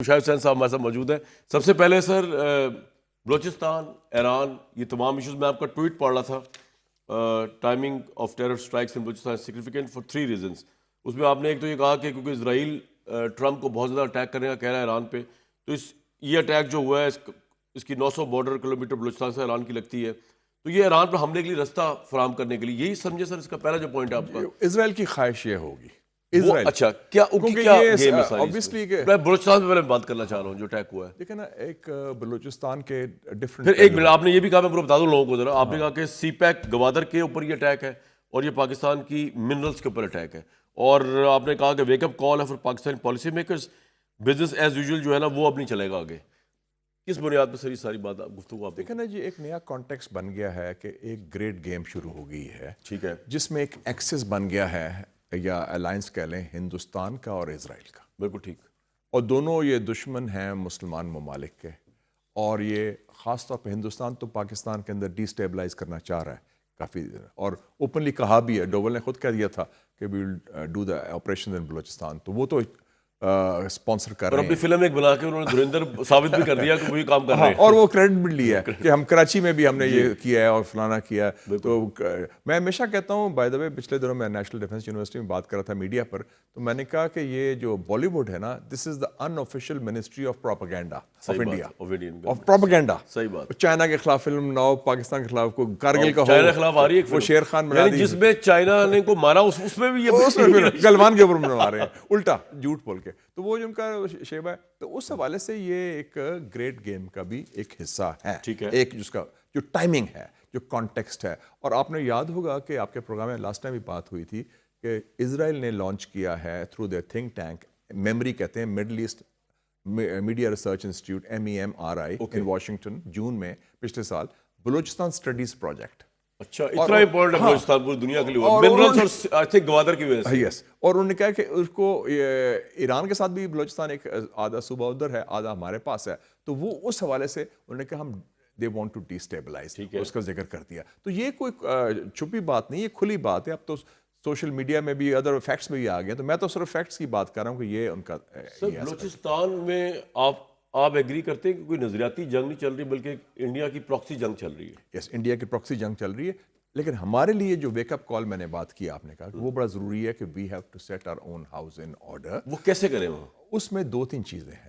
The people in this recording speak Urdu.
شاہد حسین صاحب ہمارے ساتھ موجود ہیں. سب سے پہلے سر بلوچستان ایران یہ تمام ایشوز میں آپ کا ٹویٹ پڑھ رہا تھا. Timing of terror strikes in Balochistan significant for 3 reasons. اس میں آپ نے ایک تو یہ کہا کہ کیونکہ اسرائیل ٹرمپ کو بہت زیادہ اٹیک کرنے کا کہہ رہا ہے ایران پہ, تو یہ اٹیک جو ہوا ہے اس کی 900 بارڈر کلومیٹر بلوچستان سے ایران کی لگتی ہے, تو یہ ایران پر حملے کے لیے رستہ فراہم کرنے کے لیے, یہی سمجھے سر اس کا پہلا جو پوائنٹ ہے آپ کا. اسرائیل کی خواہش یہ ہوگی. اچھا کیا گیم ہے ساری obviously کہ میں بلوچستان پہ پہلے بات کرنا چاہ رہا ہوں جو اٹیک ہوا ہے. دیکھیں نا, ایک بلوچستان کے ڈفرنٹ. پھر ایک منٹ, آپ نے یہ بھی کہا, میں پورا بتا دوں لوگوں کو ذرا, آپ نے کہا کہ سی پیک گوادر کے اوپر یہ اٹیک ہے اور یہ پاکستان کی منرلز کے اوپر اٹیک ہے, اور آپ نے کہا کہ ویک اپ کال ہے for Pakistan policy makers, business as usual جو ہے نا وہ اب نہیں چلے گا آگے. کس بنیاد پہ سر یہ ساری بات گفتگو آپ دیکھیں نا جی, ایک نیا کانٹیکس بن گیا ہے کہ ایک گریٹ گیم شروع ہو گئی ہے, ٹھیک ہے, جس میں ایک ایکسس بن گیا ہے یا الائنس کہہ لیں ہندوستان کا اور اسرائیل کا. بالکل ٹھیک. اور دونوں یہ دشمن ہیں مسلمان ممالک کے, اور یہ خاص طور پہ ہندوستان تو پاکستان کے اندر ڈی اسٹیبلائز کرنا چاہ رہا ہے کافی, اور اوپنلی کہا بھی ہے, ڈوول نے خود کہہ دیا تھا کہ وی will do the operation in Balochistan, تو وہ تو اسپانسر کر اور رہے اپنی ہیں. فلم ایک بنا کے انہوں نے دھریندر ثابت بھی کر دیا کہ وہی کام کر رہے ہیں, اور وہ کریڈٹ بھی لیا ہے کہ ہم کراچی میں بھی ہم نے یہ کیا ہے اور فلانا کیا ہے. تو میں ہمیشہ کہتا ہوں, بائی دا وے پچھلے دنوں میں نیشنل ڈیفنس یونیورسٹی میں بات کر رہا تھا میڈیا پر, تو میں نے کہا کہ یہ جو بالی ووڈ ہے نا, this is the unofficial ministry of propaganda of India, of propaganda. صحیح بات. چائنا کے خلاف فلم بناؤ, پاکستان کے خلاف کوئی کارگل کا ہو, چائنا کے خلاف آ رہی ہے وہ شیر خان بنا دی, جس میں چائنا نے کو مارا اس میں بھی اس میں پھر گلوان کے اوپر بنوا رہے ہیں الٹا جھوٹ بول کے. تو وہ جو ان کا شیبہ ہے, تو اس حوالے سے یہ ایک گریٹ گیم کا بھی ایک حصہ ہے. ٹھیک ہے, ایک جس کا جو ٹائمنگ ہے, جو کانٹیکسٹ ہے. اور آپ نے یاد ہوگا کہ آپ کے پروگرام میں لاسٹ ٹائم بھی بات ہوئی تھی کہ اسرائیل نے لانچ کیا ہے through their think tank, MEMRI کہتے ہیں, Middle East media research institute MEMRI in Washington, جون میں پچھلے سال, بلوچستان اسٹڈیز پروجیکٹ. اچھا اتنا امپورٹنٹ ہے بلوچستان پوری دنیا کے لیے, منرلز اور آئی تھنک گوادر کی وجہ سے. یس, اور انہوں نے کہا کہ اس کو ایران کے ساتھ بھی بلوچستان ایک آدھا صوبہ ادھر ہے, آدھا ہمارے پاس ہے, تو وہ اس حوالے سے انہوں نے کہا ہم they want to destabilise, اس کا ذکر کر دیا. تو یہ کوئی چھپی بات نہیں, یہ کھلی بات ہے. اب تو سوشل میڈیا میں بھی ادر فیکٹس میں بھی آ گئے, تو میں تو صرف فیکٹس کی بات کر رہا ہوں کہ یہ ان کا. سر بلوچستان میں آپ ایگری کرتے ہیں کہ کوئی نظریاتی جنگ نہیں چل رہی بلکہ انڈیا کی پراکسی جنگ چل رہی ہے؟ یس, انڈیا کی پراکسی جنگ چل رہی ہے, لیکن ہمارے لیے جو ویک اپ کال میں نے بات کی, آپ نے کہا وہ بڑا ضروری ہے کہ we have to set our own house in order. وہ کیسے کریں؟ وہ اس میں 2-3 چیزیں ہیں.